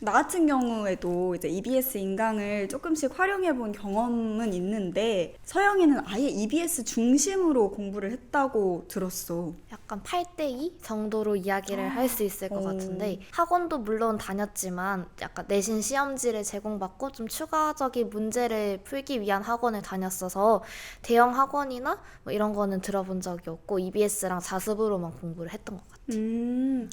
나 같은 경우에도 이제 EBS 인강을 조금씩 활용해 본 경험은 있는데 서영이는 아예 EBS 중심으로 공부를 했다고 들었어. 약간 8대2 정도로 이야기를 할 수 있을 것 오. 같은데 학원도 물론 다녔지만 약간 내신 시험지를 제공받고 좀 추가적인 문제를 풀기 위한 학원을 다녔어서 대형 학원이나 뭐 이런 거는 들어본 적이 없고 EBS랑 자습으로만 공부를 했던 것 같아.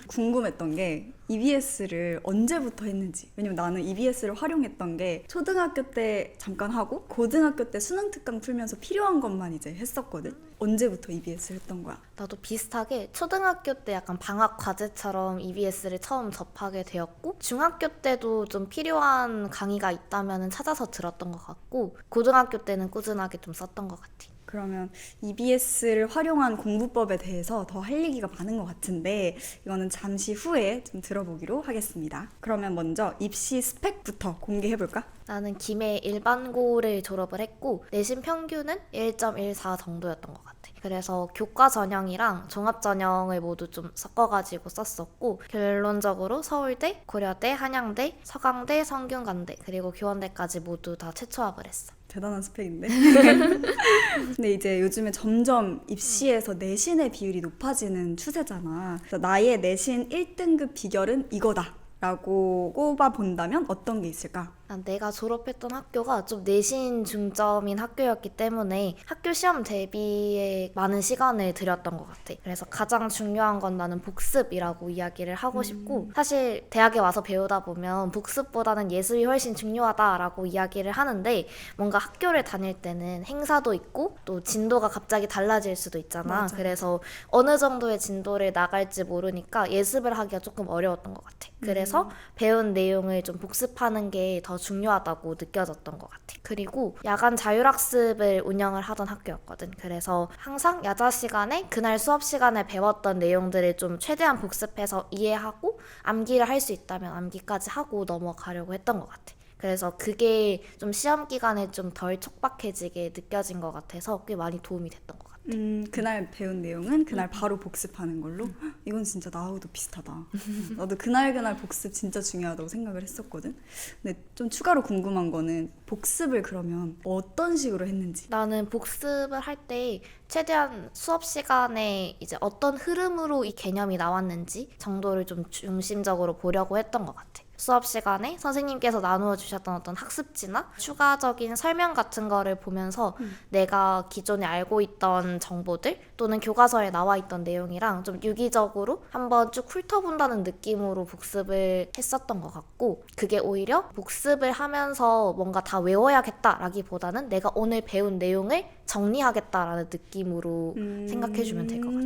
궁금했던 게 EBS를 언제부터 했는지. 왜냐면 나는 EBS를 활용했던 게 초등학교 때 잠깐 하고 고등학교 때 수능 특강 풀면서 필요한 것만 이제 했었거든. 언제부터 EBS를 했던 거야? 나도 비슷하게 초등학교 때 약간 방학 과제처럼 EBS를 처음 접하게 되었고 중학교 때도 좀 필요한 강의가 있다면 찾아서 들었던 것 같고 고등학교 때는 꾸준하게 좀 썼던 것 같아. 그러면 EBS를 활용한 공부법에 대해서 더 할 얘기가 많은 것 같은데 이거는 잠시 후에 좀 들어보기로 하겠습니다. 그러면 먼저 입시 스펙부터 공개해볼까? 나는 김해 일반고를 졸업을 했고 내신 평균은 1.14 정도였던 것 같아. 그래서 교과 전형이랑 종합 전형을 모두 좀 섞어가지고 썼었고 결론적으로 서울대, 고려대, 한양대, 서강대, 성균관대 그리고 교원대까지 모두 다 최초합을 했어. 대단한 스펙인데? 근데 이제 요즘에 점점 입시에서 내신의 비율이 높아지는 추세잖아. 그래서 나의 내신 1등급 비결은 이거다 라고 꼽아 본다면 어떤 게 있을까? 난 내가 졸업했던 학교가 좀 내신 중점인 학교였기 때문에 학교 시험 대비에 많은 시간을 들였던 것 같아. 그래서 가장 중요한 건 나는 복습이라고 이야기를 하고 싶고 사실 대학에 와서 배우다 보면 복습보다는 예습이 훨씬 중요하다라고 이야기를 하는데 뭔가 학교를 다닐 때는 행사도 있고 또 진도가 갑자기 달라질 수도 있잖아. 맞아. 그래서 어느 정도의 진도를 나갈지 모르니까 예습을 하기가 조금 어려웠던 것 같아. 그래서 배운 내용을 좀 복습하는 게 더 중요하다고 느껴졌던 것 같아. 그리고 야간 자율학습을 운영을 하던 학교였거든. 그래서 항상 야자 시간에 그날 수업 시간에 배웠던 내용들을 좀 최대한 복습해서 이해하고 암기를 할 수 있다면 암기까지 하고 넘어가려고 했던 것 같아. 그래서 그게 좀 시험 기간에 좀 덜 촉박해지게 느껴진 것 같아서 꽤 많이 도움이 됐던 것 같아. 그날 배운 내용은 그날 바로 복습하는 걸로? 이건 진짜 나하고도 비슷하다. 나도 그날 복습 진짜 중요하다고 생각을 했었거든. 근데 좀 추가로 궁금한 거는 복습을 그러면 어떤 식으로 했는지. 나는 복습을 할 때 최대한 수업 시간에 이제 어떤 흐름으로 이 개념이 나왔는지 정도를 좀 중심적으로 보려고 했던 것 같아. 수업 시간에 선생님께서 나누어 주셨던 어떤 학습지나 추가적인 설명 같은 거를 보면서 내가 기존에 알고 있던 정보들 또는 교과서에 나와 있던 내용이랑 좀 유기적으로 한번 쭉 훑어본다는 느낌으로 복습을 했었던 것 같고 그게 오히려 복습을 하면서 뭔가 다 외워야겠다라기보다는 내가 오늘 배운 내용을 정리하겠다라는 느낌으로 생각해주면 될 것 같아.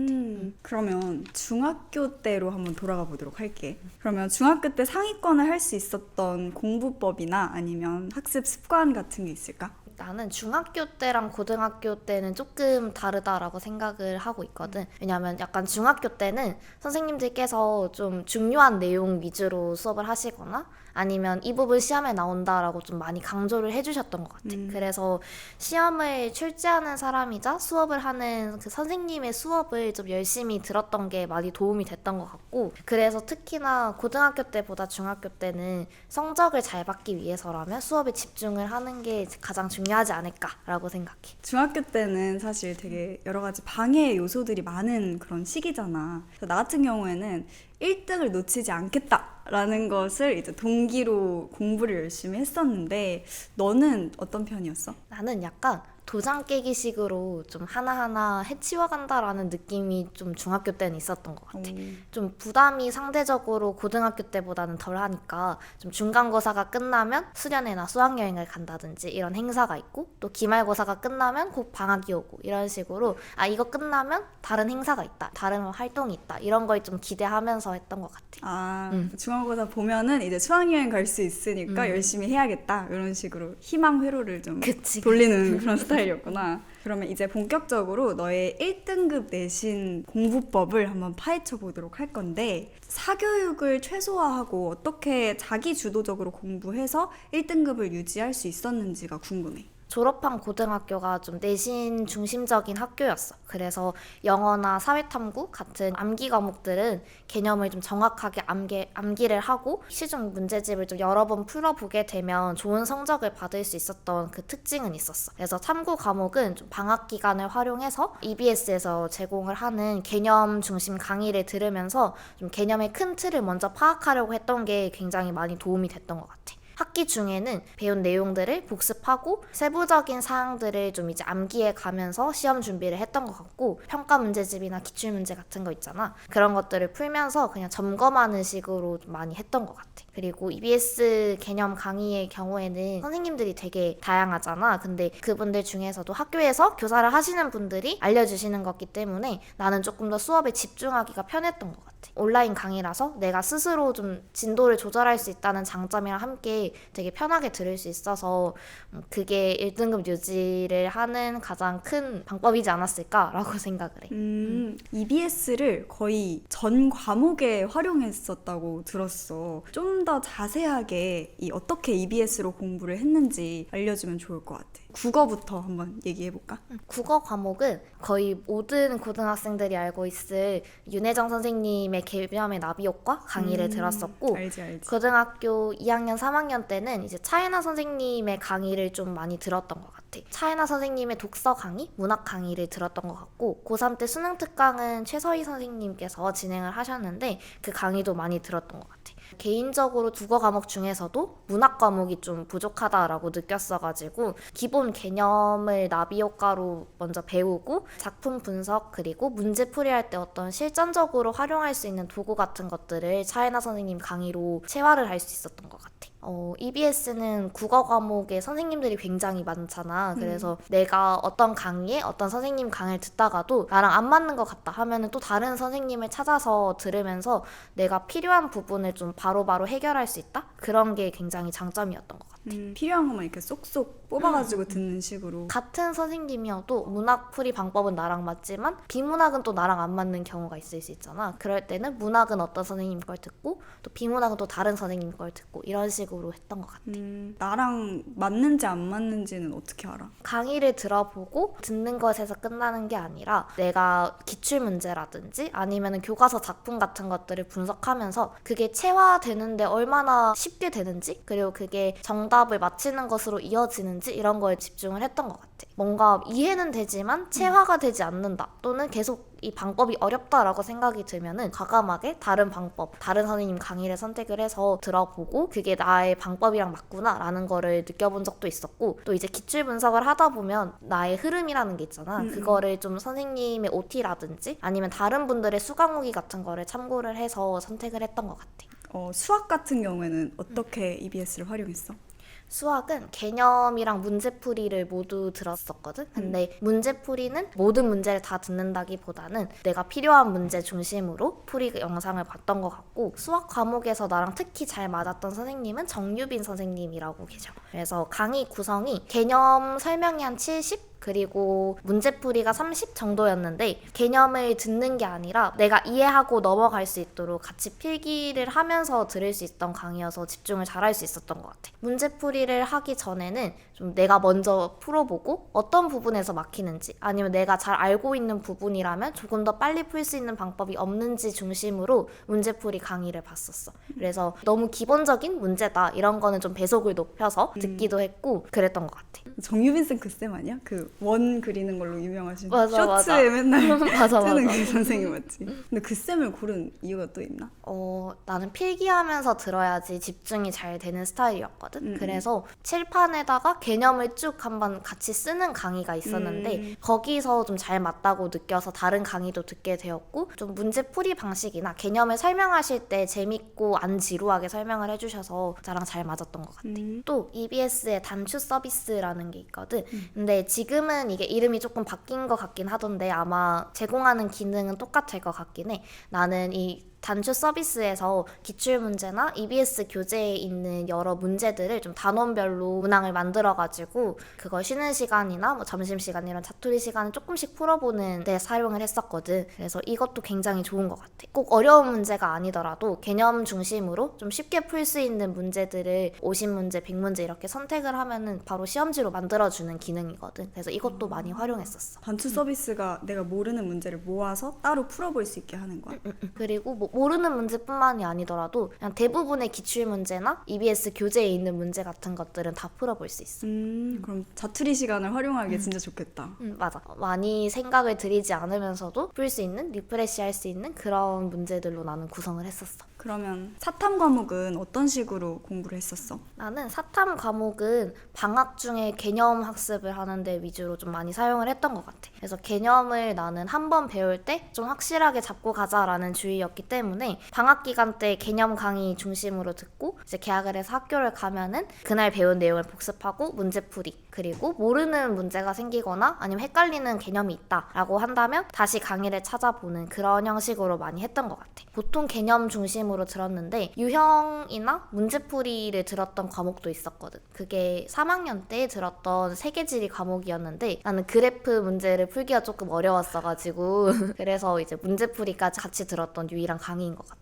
그러면 중학교 때로 한번 돌아가 보도록 할게. 그러면 중학교 때 상위권을 할 수 있었던 공부법이나 아니면 학습 습관 같은 게 있을까? 나는 중학교 때랑 고등학교 때는 조금 다르다라고 생각을 하고 있거든. 왜냐하면 약간 중학교 때는 선생님들께서 좀 중요한 내용 위주로 수업을 하시거나 아니면 이 부분 시험에 나온다라고 좀 많이 강조를 해주셨던 것 같아. 그래서 시험을 출제하는 사람이자 수업을 하는 그 선생님의 수업을 좀 열심히 들었던 게 많이 도움이 됐던 것 같고 그래서 특히나 고등학교 때보다 중학교 때는 성적을 잘 받기 위해서라면 수업에 집중을 하는 게 가장 중요하지 않을까라고 생각해. 중학교 때는 사실 되게 여러 가지 방해 요소들이 많은 그런 시기잖아. 그래서 나 같은 경우에는 1등을 놓치지 않겠다라는 것을 이제 동기로 공부를 열심히 했었는데 너는 어떤 편이었어? 나는 약간 도장 깨기식으로 좀 하나하나 해치워간다라는 느낌이 좀 중학교 때는 있었던 것 같아. 좀 부담이 상대적으로 고등학교 때보다는 덜 하니까 좀 중간고사가 끝나면 수련회나 수학여행을 간다든지 이런 행사가 있고 또 기말고사가 끝나면 곧 방학이 오고 이런 식으로 아 이거 끝나면 다른 행사가 있다, 다른 활동이 있다 이런 걸 좀 기대하면서 했던 것 같아. 중간고사 보면은 이제 수학여행 갈 수 있으니까 열심히 해야겠다 이런 식으로 희망 회로를 좀 그치. 돌리는 그런 스타일이었구나. 그러면 이제 본격적으로 너의 1등급 내신 공부법을 한번 파헤쳐 보도록 할 건데 사교육을 최소화하고 어떻게 자기 주도적으로 공부해서 1등급을 유지할 수 있었는지가 궁금해. 졸업한 고등학교가 좀 내신 중심적인 학교였어. 그래서 영어나 사회탐구 같은 암기 과목들은 개념을 좀 정확하게 암기를 하고 시중 문제집을 좀 여러 번 풀어보게 되면 좋은 성적을 받을 수 있었던 그 특징은 있었어. 그래서 탐구 과목은 좀 방학 기간을 활용해서 EBS에서 제공을 하는 개념 중심 강의를 들으면서 좀 개념의 큰 틀을 먼저 파악하려고 했던 게 굉장히 많이 도움이 됐던 것 같아. 학기 중에는 배운 내용들을 복습하고 세부적인 사항들을 좀 이제 암기해 가면서 시험 준비를 했던 것 같고, 평가 문제집이나 기출 문제 같은 거 있잖아. 그런 것들을 풀면서 그냥 점검하는 식으로 좀 많이 했던 것 같아. 그리고 EBS 개념 강의의 경우에는 선생님들이 되게 다양하잖아. 근데 그분들 중에서도 학교에서 교사를 하시는 분들이 알려주시는 거기 때문에 나는 조금 더 수업에 집중하기가 편했던 것 같아. 온라인 강의라서 내가 스스로 좀 진도를 조절할 수 있다는 장점이랑 함께 되게 편하게 들을 수 있어서 그게 1등급 유지를 하는 가장 큰 방법이지 않았을까라고 생각을 해. EBS를 거의 전 과목에 활용했었다고 들었어. 좀 더 자세하게 어떻게 EBS로 공부를 했는지 알려주면 좋을 것 같아. 국어부터 한번 얘기해볼까? 국어 과목은 거의 모든 고등학생들이 알고 있을 윤혜정 선생님의 개념의 나비 효과 강의를 들었었고, 알지. 고등학교 2학년, 3학년 때는 이제 차이나 선생님의 강의를 좀 많이 들었던 것 같아. 차이나 선생님의 독서 강의, 문학 강의를 들었던 것 같고, 고3 때 수능 특강은 최서희 선생님께서 진행을 하셨는데 그 강의도 많이 들었던 것 같아. 개인적으로 국어 과목 중에서도 문학 과목이 좀 부족하다라고 느꼈어가지고 기본 개념을 나비 효과로 먼저 배우고 작품 분석 그리고 문제 풀이할 때 어떤 실전적으로 활용할 수 있는 도구 같은 것들을 차이나 선생님 강의로 체화를 할 수 있었던 것 같아. EBS는 국어 과목에 선생님들이 굉장히 많잖아. 그래서 내가 어떤 강의에 어떤 선생님 강의를 듣다가도 나랑 안 맞는 것 같다 하면은 또 다른 선생님을 찾아서 들으면서 내가 필요한 부분을 좀 바로바로 해결할 수 있다? 그런 게 굉장히 장점이었던 것 같아. 필요한 것만 이렇게 쏙쏙 뽑아가지고 듣는 식으로. 같은 선생님이어도 문학 풀이 방법은 나랑 맞지만 비문학은 또 나랑 안 맞는 경우가 있을 수 있잖아. 그럴 때는 문학은 어떤 선생님 걸 듣고 또 비문학은 또 다른 선생님 걸 듣고 이런 식으로 했던 것 같아. 나랑 맞는지 안 맞는지는 어떻게 알아? 강의를 들어보고 듣는 것에서 끝나는 게 아니라 내가 기출문제라든지 아니면 교과서 작품 같은 것들을 분석하면서 그게 체화되는데 얼마나 쉽게 되는지, 그리고 그게 정답을 맞히는 것으로 이어지는지 이런 거에 집중을 했던 것 같아. 뭔가 이해는 되지만 체화가 되지 않는다, 또는 계속 이 방법이 어렵다라고 생각이 들면은 과감하게 다른 방법, 다른 선생님 강의를 선택을 해서 들어보고 그게 나의 방법이랑 맞구나라는 거를 느껴본 적도 있었고, 또 이제 기출 분석을 하다 보면 나의 흐름이라는 게 있잖아. 그거를 좀 선생님의 OT라든지 아니면 다른 분들의 수강 후기 같은 거를 참고를 해서 선택을 했던 것 같아. 수학 같은 경우에는 어떻게 EBS를 활용했어? 수학은 개념이랑 문제풀이를 모두 들었었거든. 근데 문제풀이는 모든 문제를 다 듣는다기보다는 내가 필요한 문제 중심으로 풀이 영상을 봤던 것 같고, 수학 과목에서 나랑 특히 잘 맞았던 선생님은 정유빈 선생님이라고 계셔. 그래서 강의 구성이 개념 설명이 한 70? 그리고 문제풀이가 30 정도였는데 개념을 듣는 게 아니라 내가 이해하고 넘어갈 수 있도록 같이 필기를 하면서 들을 수 있던 강의여서 집중을 잘할 수 있었던 것 같아. 문제풀이를 하기 전에는 좀 내가 먼저 풀어보고 어떤 부분에서 막히는지, 아니면 내가 잘 알고 있는 부분이라면 조금 더 빨리 풀 수 있는 방법이 없는지 중심으로 문제풀이 강의를 봤었어. 그래서 너무 기본적인 문제다 이런 거는 좀 배속을 높여서 듣기도 했고 그랬던 것 같아. 정유빈 쌤 그 쌤 아니야? 그 원 그리는 걸로 유명하신 맞아, 쇼츠에 맨날 맞아. 쓰는 그 선생님 맞지? 근데 그 쌤을 고른 이유가 또 있나? 나는 필기하면서 들어야지 집중이 잘 되는 스타일이었거든. 그래서 칠판에다가 개념을 쭉 한번 같이 쓰는 강의가 있었는데 거기서 좀 잘 맞다고 느껴서 다른 강의도 듣게 되었고, 좀 문제풀이 방식이나 개념을 설명하실 때 재밌고 안 지루하게 설명을 해주셔서 저랑 잘 맞았던 것 같아. 또 EBS의 단추 서비스라는 게 있거든. 근데 지금은 이게 이름이 조금 바뀐 것 같긴 하던데 아마 제공하는 기능은 똑같을 것 같긴 해. 나는 이 단추 서비스에서 기출문제나 EBS 교재에 있는 여러 문제들을 좀 단원별로 문항을 만들어가지고 그걸 쉬는 시간이나 뭐 점심시간 이런 자투리 시간에 조금씩 풀어보는 데 사용을 했었거든. 그래서 이것도 굉장히 좋은 것 같아. 꼭 어려운 문제가 아니더라도 개념 중심으로 좀 쉽게 풀 수 있는 문제들을 50문제, 100문제 이렇게 선택을 하면은 바로 시험지로 만들어주는 기능이거든. 그래서 이것도 많이 활용했었어. 단추 서비스가 내가 모르는 문제를 모아서 따로 풀어볼 수 있게 하는 거야? 그리고 뭐 모르는 문제뿐만이 아니더라도 그냥 대부분의 기출문제나 EBS 교재에 있는 문제 같은 것들은 다 풀어볼 수 있어. 그럼 자투리 시간을 활용하기 진짜 좋겠다. 맞아. 많이 생각을 들이지 않으면서도 풀 수 있는, 리프레시 할 수 있는 그런 문제들로 나는 구성을 했었어. 그러면 사탐 과목은 어떤 식으로 공부를 했었어? 나는 사탐 과목은 방학 중에 개념 학습을 하는데 위주로 좀 많이 사용을 했던 것 같아. 그래서 개념을 나는 한 번 배울 때 좀 확실하게 잡고 가자라는 주의였기 때문에 방학 기간 때 개념 강의 중심으로 듣고 이제 개학을 해서 학교를 가면은 그날 배운 내용을 복습하고 문제풀이, 그리고 모르는 문제가 생기거나 아니면 헷갈리는 개념이 있다라고 한다면 다시 강의를 찾아보는 그런 형식으로 많이 했던 것 같아. 보통 개념 중심으로 들었는데 유형이나 문제풀이를 들었던 과목도 있었거든. 그게 3학년 때 들었던 세계지리 과목이었는데 나는 그래프 문제를 풀기가 조금 어려웠어가지고 그래서 이제 문제풀이까지 같이 들었던 유일한 강의인 것 같아.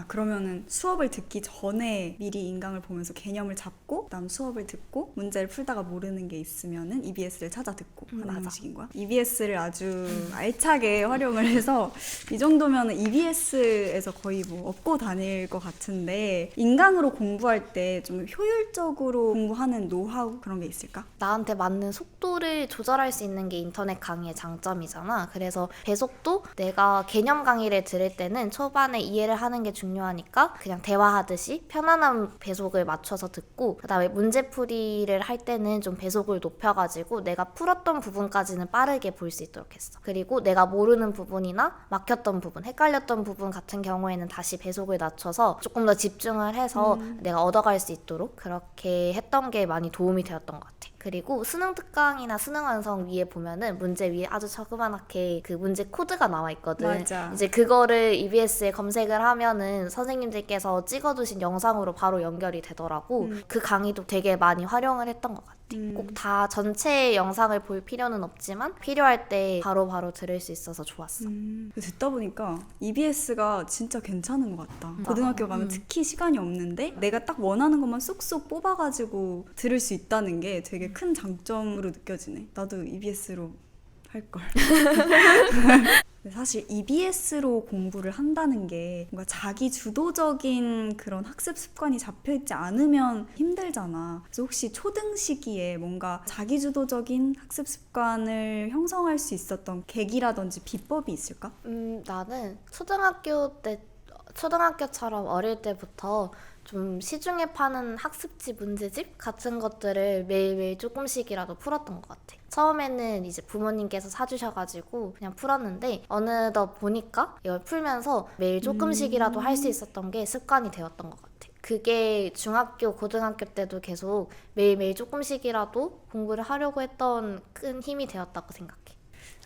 그러면은 수업을 듣기 전에 미리 인강을 보면서 개념을 잡고 그다음 수업을 듣고 문제를 풀다가 모르는 게 있으면은 EBS를 찾아 듣고 하는 맞아. 방식인 거야? EBS를 아주 알차게 활용을 해서 이 정도면은 EBS에서 거의 뭐 업고 다닐 것 같은데 인강으로 공부할 때 좀 효율적으로 공부하는 노하우 그런 게 있을까? 나한테 맞는 속도를 조절할 수 있는 게 인터넷 강의의 장점이잖아. 그래서 배속도 내가 개념 강의를 들을 때는 초반에 이해를 하는 게 중요하니까 그냥 대화하듯이 편안한 배속을 맞춰서 듣고 그다음에 문제풀이를 할 때는 좀 배속을 높여가지고 내가 풀었던 부분까지는 빠르게 볼 수 있도록 했어. 그리고 내가 모르는 부분이나 막혔던 부분, 헷갈렸던 부분 같은 경우에는 다시 배속을 낮춰서 조금 더 집중을 해서 내가 얻어갈 수 있도록 그렇게 했던 게 많이 도움이 되었던 것 같아. 그리고 수능 특강이나 수능 완성 위에 보면은 문제 위에 아주 조그맣게 그 문제 코드가 나와 있거든. 맞아. 이제 그거를 EBS에 검색을 하면은 선생님들께서 찍어두신 영상으로 바로 연결이 되더라고. 그 강의도 되게 많이 활용을 했던 것 같아. 꼭 다 전체 영상을 볼 필요는 없지만 필요할 때 바로바로 들을 수 있어서 좋았어. 듣다 보니까 EBS가 진짜 괜찮은 것 같다. 고등학교 가면 특히 시간이 없는데 내가 딱 원하는 것만 쏙쏙 뽑아가지고 들을 수 있다는 게 되게 큰 장점으로 느껴지네. 나도 EBS로 할걸. 사실 EBS로 공부를 한다는 게 뭔가 자기 주도적인 그런 학습 습관이 잡혀있지 않으면 힘들잖아. 그래서 혹시 초등 시기에 뭔가 자기 주도적인 학습 습관을 형성할 수 있었던 계기라든지 비법이 있을까? 나는 초등학교처럼 어릴 때부터 좀 시중에 파는 학습지 문제집 같은 것들을 매일매일 조금씩이라도 풀었던 것 같아. 처음에는 이제 부모님께서 사주셔가지고 그냥 풀었는데 어느덧 보니까 이걸 풀면서 매일 조금씩이라도 할 수 있었던 게 습관이 되었던 것 같아. 그게 중학교, 고등학교 때도 계속 매일매일 조금씩이라도 공부를 하려고 했던 큰 힘이 되었다고 생각해.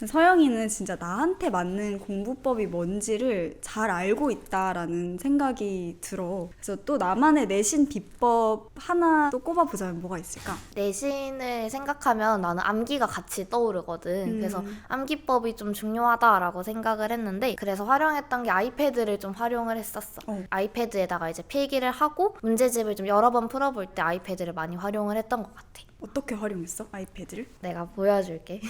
서영이는 진짜 나한테 맞는 공부법이 뭔지를 잘 알고 있다라는 생각이 들어. 그래서 또 나만의 내신 비법 하나 또 꼽아보자면 뭐가 있을까? 내신을 생각하면 나는 암기가 같이 떠오르거든. 그래서 암기법이 좀 중요하다라고 생각을 했는데 그래서 활용했던 게 아이패드를 좀 활용을 했었어. 아이패드에다가 이제 필기를 하고 문제집을 좀 여러 번 풀어볼 때 아이패드를 많이 활용을 했던 것 같아. 어떻게 활용했어? 아이패드를? 내가 보여줄게.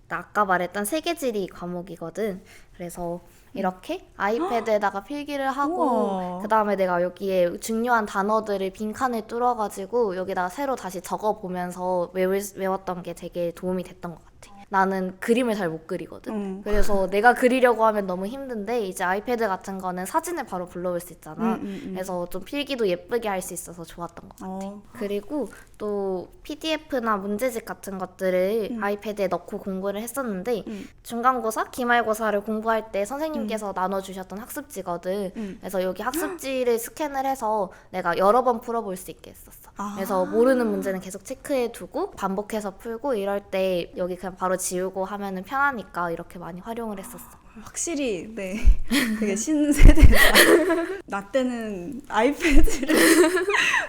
나 아까 말했던 세계지리 과목이거든. 그래서 이렇게 아이패드에다가 필기를 하고 그 다음에 내가 여기에 중요한 단어들을 빈칸을 뚫어가지고 여기다가 새로 다시 적어보면서 외웠던 게 되게 도움이 됐던 것 같아. 나는 그림을 잘 못 그리거든. 그래서 내가 그리려고 하면 너무 힘든데 이제 아이패드 같은 거는 사진을 바로 불러올 수 있잖아. 그래서 좀 필기도 예쁘게 할 수 있어서 좋았던 것 같아. 그리고 또 PDF나 문제집 같은 것들을 아이패드에 넣고 공부를 했었는데 중간고사, 기말고사를 공부할 때 선생님께서 나눠주셨던 학습지거든. 그래서 여기 학습지를 스캔을 해서 내가 여러 번 풀어볼 수 있게 했었어. 그래서 모르는 문제는 계속 체크해두고 반복해서 풀고 이럴 때 여기 그냥 바로 지우고 하면은 편하니까 이렇게 많이 활용을 했었어. 확실히 네 되게 신세대다. 나 때는 아이패드를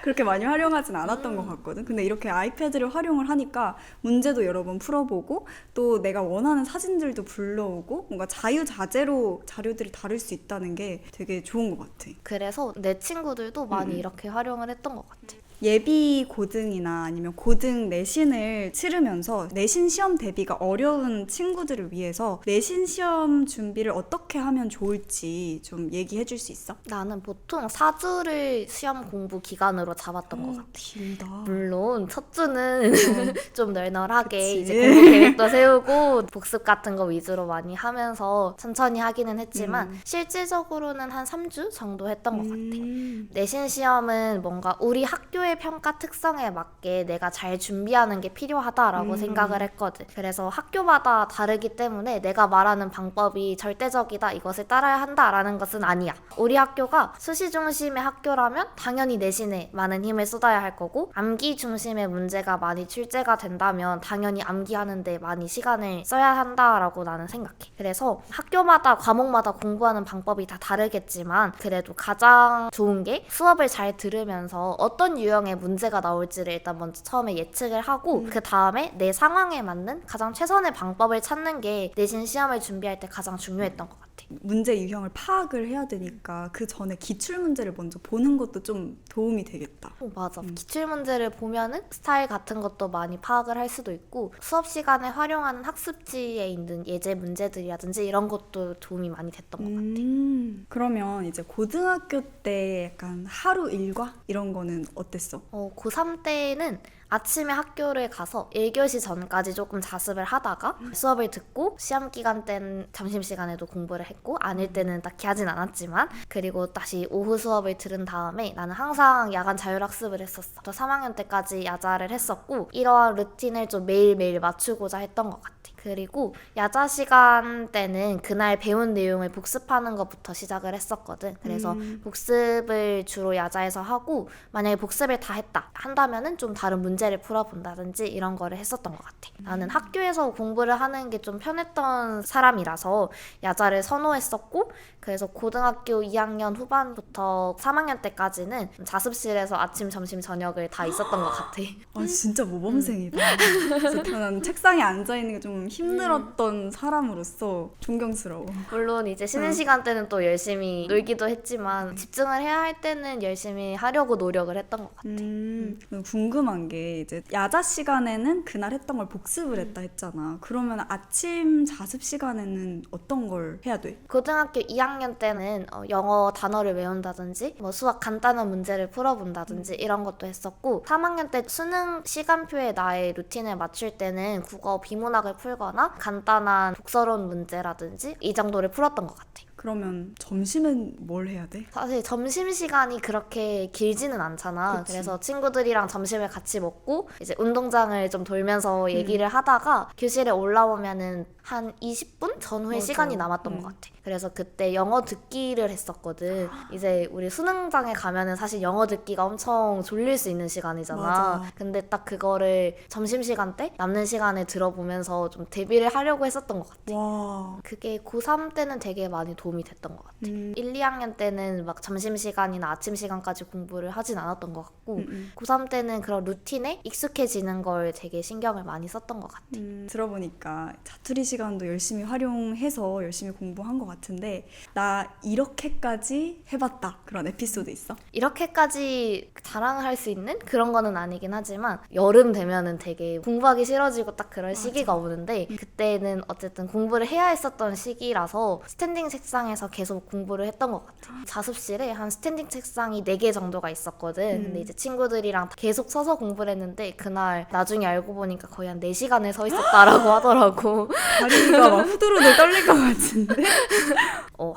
그렇게 많이 활용하진 않았던 것 같거든. 근데 이렇게 아이패드를 활용을 하니까 문제도 여러 번 풀어보고 또 내가 원하는 사진들도 불러오고 뭔가 자유자재로 자료들을 다룰 수 있다는 게 되게 좋은 것 같아. 그래서 내 친구들도 많이 이렇게 활용을 했던 것 같아. 예비 고등이나 아니면 고등 내신을 치르면서 내신 시험 대비가 어려운 친구들을 위해서 내신 시험 준비를 어떻게 하면 좋을지 좀 얘기해 줄 수 있어? 나는 보통 4주를 시험 공부 기간으로 잡았던 것 같아. 길다. 물론 첫 주는 좀 널널하게 그치. 이제 공부 계획도 세우고 복습 같은 거 위주로 많이 하면서 천천히 하기는 했지만 실질적으로는 한 3주 정도 했던 것 같아. 내신 시험은 뭔가 우리 학교의 평가 특성에 맞게 내가 잘 준비하는 게 필요하다라고 생각을 했거든. 그래서 학교마다 다르기 때문에 내가 말하는 방법이 절대적이다, 이것을 따라야 한다라는 것은 아니야. 우리 학교가 수시 중심의 학교라면 당연히 내신에 많은 힘을 쏟아야 할 거고, 암기 중심의 문제가 많이 출제가 된다면 당연히 암기하는데 많이 시간을 써야 한다라고 나는 생각해. 그래서 학교마다 과목마다 공부하는 방법이 다 다르겠지만 그래도 가장 좋은 게 수업을 잘 들으면서 어떤 유형의 문제가 나올지를 일단 먼저 처음에 예측을 하고 그 다음에 내 상황에 맞는 가장 최선의 방법을 찾는 게 내신 시험을 준비할 때 가장 중요했던 것 같아. 문제 유형을 파악을 해야 되니까 그 전에 기출 문제를 먼저 보는 것도 좀 도움이 되겠다. 맞아. 기출 문제를 보면은 스타일 같은 것도 많이 파악을 할 수도 있고 수업 시간에 활용하는 학습지에 있는 예제 문제들이라든지 이런 것도 도움이 많이 됐던 것 같아. 그러면 이제 고등학교 때 약간 하루 일과 이런 거는 어땠어? 고3 때는 아침에 학교를 가서 1교시 전까지 조금 자습을 하다가 수업을 듣고 시험 기간 때는 점심시간에도 공부를 했고 아닐 때는 딱히 하진 않았지만 그리고 다시 오후 수업을 들은 다음에 나는 항상 야간 자율학습을 했었어. 저 3학년 때까지 야자를 했었고 이러한 루틴을 좀 매일매일 맞추고자 했던 것 같아. 그리고 야자 시간 때는 그날 배운 내용을 복습하는 것부터 시작을 했었거든. 그래서 복습을 주로 야자에서 하고 만약에 복습을 다 한다면은 좀 다른 문제를 풀어본다든지 이런 거를 했었던 것 같아. 나는 학교에서 공부를 하는 게 좀 편했던 사람이라서 야자를 선호했었고 그래서 고등학교 2학년 후반부터 3학년 때까지는 자습실에서 아침, 점심, 저녁을 다 있었던 것 같아. 아 진짜 모범생이다. 진짜 난 책상에 앉아있는 게 좀 힘들었던 사람으로서 존경스러워. 물론 이제 쉬는 시간 때는 또 열심히 놀기도 했지만 집중을 해야 할 때는 열심히 하려고 노력을 했던 것 같아. 궁금한 게 이제 야자 시간에는 그날 했던 걸 복습을 했다 했잖아. 그러면 아침 자습 시간에는 어떤 걸 해야 돼? 고등학교 2학년 때는 영어 단어를 외운다든지 뭐 수학 간단한 문제를 풀어본다든지 이런 것도 했었고 3학년 때 수능 시간표에 나의 루틴을 맞출 때는 국어 비문학을 풀거나 간단한 독서론 문제라든지 이 정도를 풀었던 것 같아. 그러면 점심은 뭘 해야 돼? 사실 점심시간이 그렇게 길지는 않잖아. 그치. 그래서 친구들이랑 점심을 같이 먹고 이제 운동장을 좀 돌면서 얘기를 하다가 교실에 올라오면은 한 20분 전후의 맞아. 시간이 남았던 것 같아. 그래서 그때 영어 듣기를 했었거든. 이제 우리 수능장에 가면은 사실 영어 듣기가 엄청 졸릴 수 있는 시간이잖아. 맞아. 근데 딱 그거를 점심시간 때 남는 시간에 들어보면서 좀 대비를 하려고 했었던 것 같아. 와. 그게 고3 때는 되게 많이 도움이 됐던 것 같아. 1, 2학년 때는 막 점심시간이나 아침시간까지 공부를 하진 않았던 것 같고 고3 때는 그런 루틴에 익숙해지는 걸 되게 신경을 많이 썼던 것 같아. 들어보니까 자투리 시간도 열심히 활용해서 열심히 공부한 것 같은데 나 이렇게까지 해봤다 그런 에피소드 있어? 이렇게까지 자랑을 할 수 있는 그런 거는 아니긴 하지만 여름 되면은 되게 공부하기 싫어지고 딱 그런 시기가 오는데 그때는 어쨌든 공부를 해야 했었던 시기라서 스탠딩 책상에서 계속 공부를 했던 것 같아. 자습실에 한 스탠딩 책상이 4개 정도가 있었거든. 근데 이제 친구들이랑 계속 서서 공부를 했는데 그날 나중에 알고 보니까 거의 한 4시간을 서 있었다라고 하더라고. 다리가 막 후두루두 떨릴 것 같은데?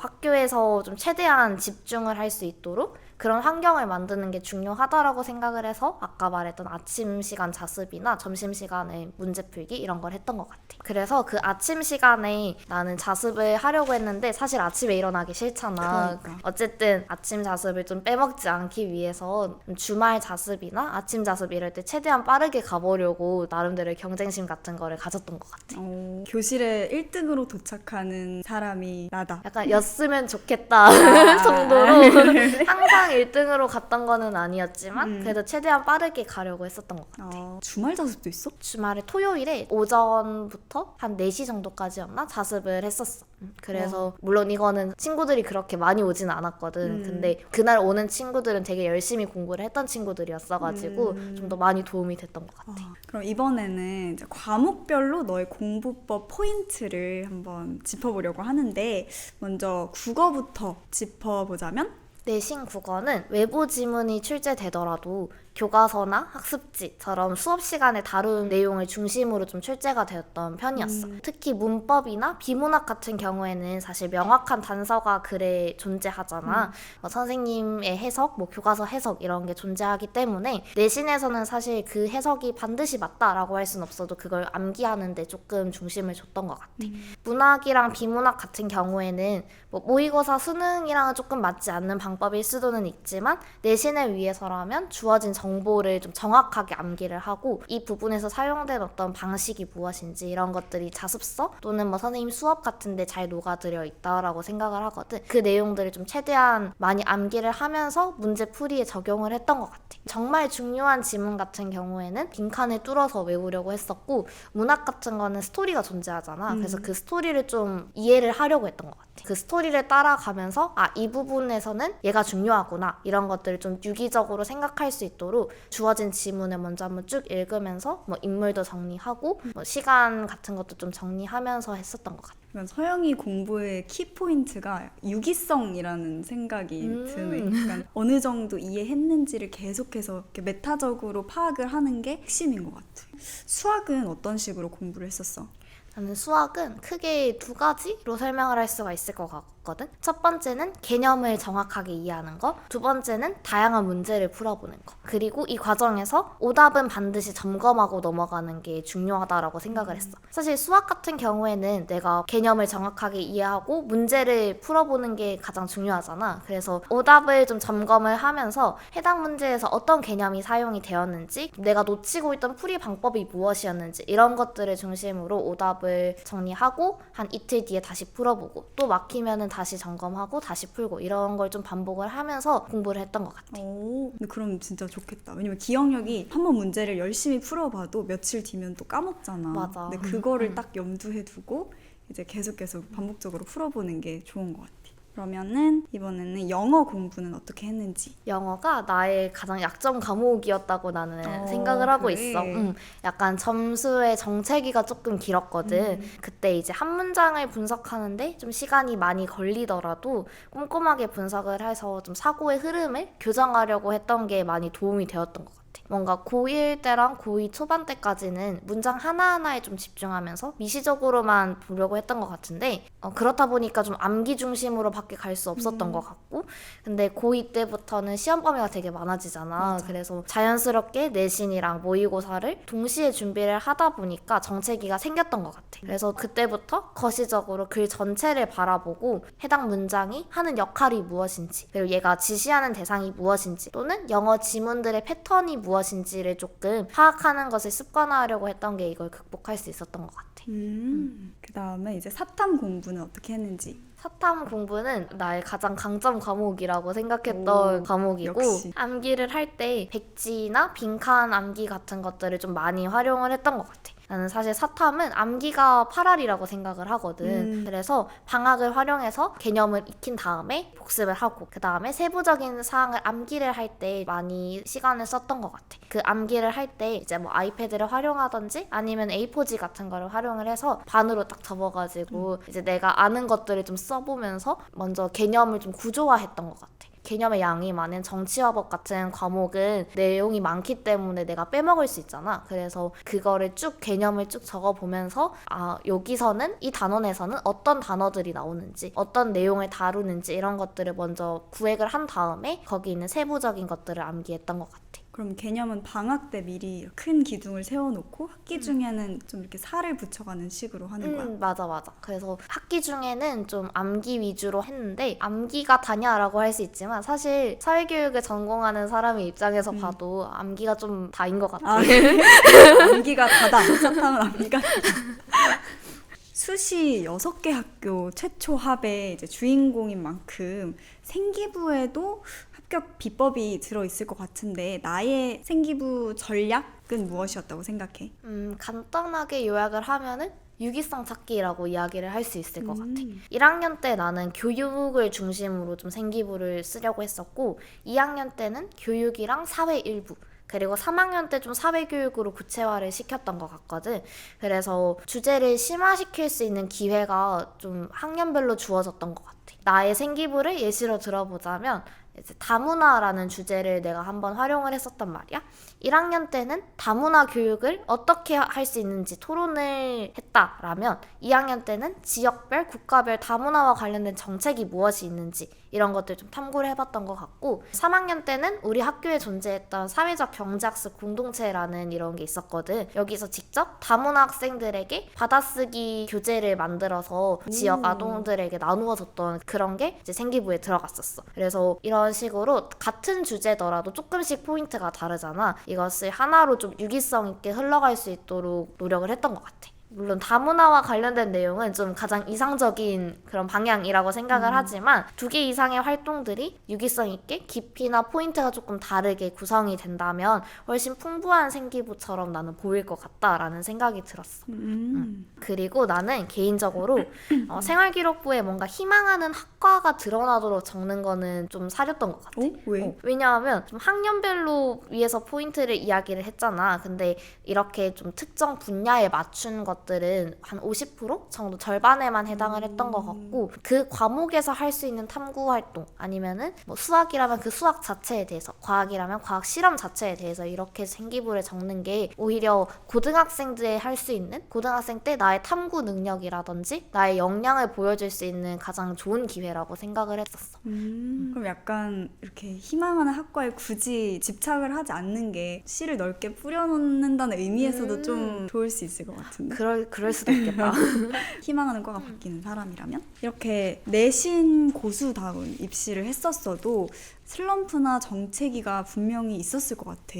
학교에서 좀 최대한 집중을 할 수 있도록 그런 환경을 만드는 게 중요하다라고 생각을 해서 아까 말했던 아침 시간 자습이나 점심 시간에 문제 풀기 이런 걸 했던 것 같아. 그래서 그 아침 시간에 나는 자습을 하려고 했는데 사실 아침에 일어나기 싫잖아. 그러니까. 어쨌든 아침 자습을 좀 빼먹지 않기 위해서 주말 자습이나 아침 자습 이럴 때 최대한 빠르게 가보려고 나름대로 경쟁심 같은 거를 가졌던 것 같아. 교실에 1등으로 도착하는 사람이 나다. 약간 였으면 좋겠다 정도로 항상 1등으로 갔던 거는 아니었지만 그래도 최대한 빠르게 가려고 했었던 것 같아. 주말 자습도 있어? 주말에 토요일에 오전부터 한 4시 정도까지였나 자습을 했었어. 그래서 물론 이거는 친구들이 그렇게 많이 오진 않았거든. 근데 그날 오는 친구들은 되게 열심히 공부를 했던 친구들이었어가지고 좀 더 많이 도움이 됐던 것 같아. 그럼 이번에는 이제 과목별로 너의 공부법 포인트를 한번 짚어보려고 하는데 먼저 국어부터 짚어보자면 내신 국어는 외부 지문이 출제되더라도 교과서나 학습지처럼 수업 시간에 다룬 내용을 중심으로 좀 출제가 되었던 편이었어. 특히 문법이나 비문학 같은 경우에는 사실 명확한 단서가 글에 존재하잖아. 선생님의 해석, 교과서 해석 이런 게 존재하기 때문에 내신에서는 사실 그 해석이 반드시 맞다라고 할 수는 없어도 그걸 암기하는 데 조금 중심을 줬던 것 같아. 문학이랑 비문학 같은 경우에는 모의고사 수능이랑은 조금 맞지 않는 방법일 수도는 있지만 내신을 위해서라면 주어진 정보를 좀 정확하게 암기를 하고 이 부분에서 사용된 어떤 방식이 무엇인지 이런 것들이 자습서 또는 선생님 수업 같은 데 잘 녹아들어 있다라고 생각을 하거든. 그 내용들을 좀 최대한 많이 암기를 하면서 문제 풀이에 적용을 했던 것 같아. 정말 중요한 지문 같은 경우에는 빈칸을 뚫어서 외우려고 했었고 문학 같은 거는 스토리가 존재하잖아. 그래서 그 스토리를 좀 이해를 하려고 했던 것 같아. 그 스토리를 따라가면서 이 부분에서는 얘가 중요하구나 이런 것들을 좀 유기적으로 생각할 수 있도록 주어진 지문을 먼저 한번 쭉 읽으면서 인물도 정리하고 시간 같은 것도 좀 정리하면서 했었던 것 같아. 서영이 공부의 키포인트가 유기성이라는 생각이 드네. 그러니까 어느 정도 이해했는지를 계속해서 이렇게 메타적으로 파악을 하는 게 핵심인 것 같아. 수학은 어떤 식으로 공부를 했었어? 나는 수학은 크게 2가지로 설명을 할 수가 있을 것 같거든. 첫 번째는 개념을 정확하게 이해하는 거, 두 번째는 다양한 문제를 풀어보는 거. 그리고 이 과정에서 오답은 반드시 점검하고 넘어가는 게 중요하다라고 생각을 했어. 사실 수학 같은 경우에는 내가 개념을 정확하게 이해하고 문제를 풀어보는 게 가장 중요하잖아. 그래서 오답을 좀 점검을 하면서 해당 문제에서 어떤 개념이 사용이 되었는지, 내가 놓치고 있던 풀이 방법이 무엇이었는지 이런 것들을 중심으로 오답을 정리하고 한 이틀 뒤에 다시 풀어보고 또 막히면은 다시 점검하고 다시 풀고 이런 걸 좀 반복을 하면서 공부를 했던 것 같아. 근데 그럼 진짜 좋겠다. 왜냐면 기억력이 한 번 문제를 열심히 풀어봐도 며칠 뒤면 또 까먹잖아. 맞아. 근데 그거를 딱 염두에 두고 이제 계속 반복적으로 풀어보는 게 좋은 것 같아. 그러면은 이번에는 영어 공부는 어떻게 했는지. 영어가 나의 가장 약점 과목이었다고 나는 생각을 하고 그래? 있어. 약간 점수의 정체기가 조금 길었거든. 그때 이제 한 문장을 분석하는데 좀 시간이 많이 걸리더라도 꼼꼼하게 분석을 해서 좀 사고의 흐름을 교정하려고 했던 게 많이 도움이 되었던 것 같아. 뭔가 고1 때랑 고2 초반 때까지는 문장 하나하나에 좀 집중하면서 미시적으로만 보려고 했던 것 같은데 그렇다 보니까 좀 암기 중심으로 밖에 갈 수 없었던 것 같고 근데 고2 때부터는 시험 범위가 되게 많아지잖아. 맞아. 그래서 자연스럽게 내신이랑 모의고사를 동시에 준비를 하다 보니까 정체기가 생겼던 것 같아. 그래서 그때부터 거시적으로 글 전체를 바라보고 해당 문장이 하는 역할이 무엇인지 그리고 얘가 지시하는 대상이 무엇인지 또는 영어 지문들의 패턴이 무엇인지를 조금 파악하는 것을 습관화하려고 했던 게 이걸 극복할 수 있었던 것 같아. 그 다음에 이제 사탐 공부는 어떻게 했는지. 사탐 공부는 나의 가장 강점 과목이라고 생각했던 과목이고 역시. 암기를 할 때 백지나 빈칸 암기 같은 것들을 좀 많이 활용을 했던 것 같아. 나는 사실 사탐은 암기가 8알이라고 생각을 하거든. 그래서 방학을 활용해서 개념을 익힌 다음에 복습을 하고 그 다음에 세부적인 사항을 암기를 할 때 많이 시간을 썼던 것 같아. 그 암기를 할 때 이제 아이패드를 활용하던지 아니면 A4지 같은 거를 활용을 해서 반으로 딱 접어가지고 이제 내가 아는 것들을 좀 써보면서 먼저 개념을 좀 구조화했던 것 같아. 개념의 양이 많은 정치화법 같은 과목은 내용이 많기 때문에 내가 빼먹을 수 있잖아. 그래서 그거를 쭉 개념을 쭉 적어보면서 여기서는 이 단원에서는 어떤 단어들이 나오는지 어떤 내용을 다루는지 이런 것들을 먼저 구획을 한 다음에 거기 있는 세부적인 것들을 암기했던 것 같아. 그럼 개념은 방학 때 미리 큰 기둥을 세워놓고 학기 중에는 좀 이렇게 살을 붙여가는 식으로 하는 거야? 맞아. 그래서 학기 중에는 좀 암기 위주로 했는데 암기가 다냐라고 할 수 있지만 사실 사회교육을 전공하는 사람의 입장에서 봐도 암기가 좀 다인 것 같아. 암기가 다다. 그렇다면 암기가 다다. 수시 6개 학교 최초 합의 이제 주인공인 만큼 생기부에도 합격 비법이 들어있을 것 같은데 나의 생기부 전략은 무엇이었다고 생각해? 간단하게 요약을 하면은 유기성 찾기라고 이야기를 할 수 있을 것 같아. 1학년 때 나는 교육을 중심으로 좀 생기부를 쓰려고 했었고 2학년 때는 교육이랑 사회 일부 그리고 3학년 때 좀 사회교육으로 구체화를 시켰던 것 같거든. 그래서 주제를 심화시킬 수 있는 기회가 좀 학년별로 주어졌던 것 같아. 나의 생기부를 예시로 들어보자면 이제 다문화라는 주제를 내가 한번 활용을 했었단 말이야. 1학년 때는 다문화 교육을 어떻게 할 수 있는지 토론을 했다라면 2학년 때는 지역별, 국가별 다문화와 관련된 정책이 무엇이 있는지 이런 것들 좀 탐구를 해봤던 것 같고 3학년 때는 우리 학교에 존재했던 사회적 경제학습 공동체라는 이런 게 있었거든. 여기서 직접 다문화 학생들에게 받아쓰기 교재를 만들어서 지역 아동들에게 나누어 줬던 그런 게 이제 생기부에 들어갔었어. 그래서 이런 식으로 같은 주제더라도 조금씩 포인트가 다르잖아. 이것을 하나로 좀 유기성 있게 흘러갈 수 있도록 노력을 했던 것 같아. 물론 다문화와 관련된 내용은 좀 가장 이상적인 그런 방향이라고 생각을 하지만 2개 이상의 활동들이 유기성 있게 깊이나 포인트가 조금 다르게 구성이 된다면 훨씬 풍부한 생기부처럼 나는 보일 것 같다라는 생각이 들었어. 그리고 나는 개인적으로 생활기록부에 뭔가 희망하는 학과가 드러나도록 적는 거는 좀 사렸던 것 같아. 왜? 왜냐하면 좀 학년별로 위에서 포인트를 이야기를 했잖아. 근데 이렇게 좀 특정 분야에 맞춘 것들은 한 50% 정도 절반에만 해당을 했던 것 같고 그 과목에서 할 수 있는 탐구 활동 아니면은 뭐 수학이라면 그 수학 자체에 대해서 과학이라면 과학 실험 자체에 대해서 이렇게 생기부를 적는 게 오히려 고등학생들이 할 수 있는 고등학생 때 나의 탐구 능력이라든지 나의 역량을 보여줄 수 있는 가장 좋은 기회라고 생각을 했었어. 그럼 약간 이렇게 희망하는 학과에 굳이 집착을 하지 않는 게 씨를 넓게 뿌려놓는다는 의미에서도 좀 좋을 수 있을 것 같은데. 그럴 수도 있겠다. 희망하는 과가 바뀌는 사람이라면 이렇게 내신 고수다운 입시를 했었어도 슬럼프나 정체기가 분명히 있었을 것 같아.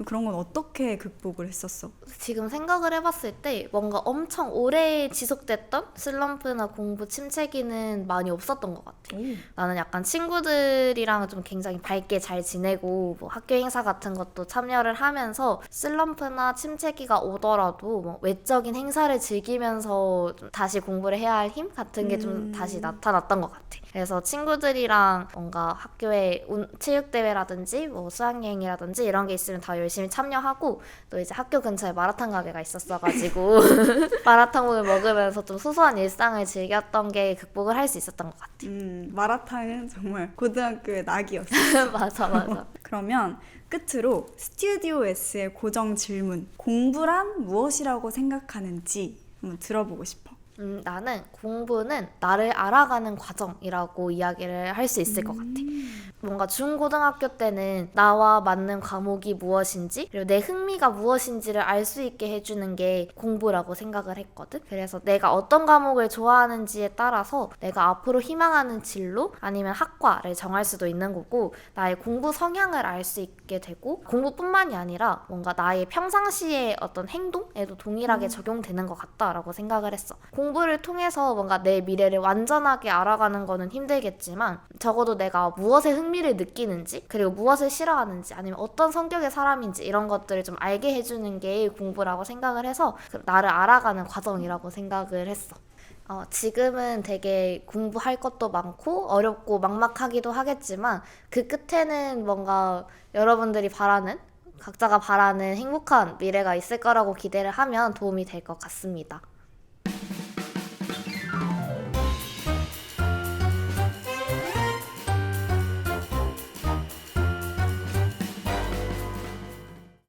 그런 건 어떻게 극복을 했었어? 지금 생각을 해봤을 때 뭔가 엄청 오래 지속됐던 슬럼프나 공부 침체기는 많이 없었던 것 같아. 나는 약간 친구들이랑 좀 굉장히 밝게 잘 지내고 뭐 학교 행사 같은 것도 참여를 하면서 슬럼프나 침체기가 오더라도 뭐 외적인 행사를 즐기면서 좀 다시 공부를 해야 할 힘 같은 게 좀 다시 나타났던 것 같아. 그래서 친구들이랑 뭔가 학교에 체육대회라든지 뭐 수학여행이라든지 이런 게 있으면 다 열심히 참여하고 또 이제 학교 근처에 마라탕 가게가 있었어가지고 마라탕을 먹으면서 좀 소소한 일상을 즐겼던 게 극복을 할 수 있었던 것 같아. 마라탕은 정말 고등학교의 낙이었어. 맞아. 그러면 끝으로 스튜디오 S의 고정 질문. 공부란 무엇이라고 생각하는지 한번 들어보고 싶어. 나는 공부는 나를 알아가는 과정이라고 이야기를 할 수 있을 것 같아. 뭔가 중고등학교 때는 나와 맞는 과목이 무엇인지 그리고 내 흥미가 무엇인지를 알 수 있게 해주는 게 공부라고 생각을 했거든. 그래서 내가 어떤 과목을 좋아하는지에 따라서 내가 앞으로 희망하는 진로 아니면 학과를 정할 수도 있는 거고 나의 공부 성향을 알 수 있게 되고 공부뿐만이 아니라 뭔가 나의 평상시의 어떤 행동에도 동일하게 적용되는 것 같다라고 생각을 했어. 공부를 통해서 뭔가 내 미래를 완전하게 알아가는 거는 힘들겠지만 적어도 내가 무엇에 흥미를 느끼는지 그리고 무엇을 싫어하는지 아니면 어떤 성격의 사람인지 이런 것들을 좀 알게 해주는 게 공부라고 생각을 해서 나를 알아가는 과정이라고 생각을 했어. 지금은 되게 공부할 것도 많고 어렵고 막막하기도 하겠지만 그 끝에는 뭔가 여러분들이 바라는 각자가 바라는 행복한 미래가 있을 거라고 기대를 하면 도움이 될 것 같습니다.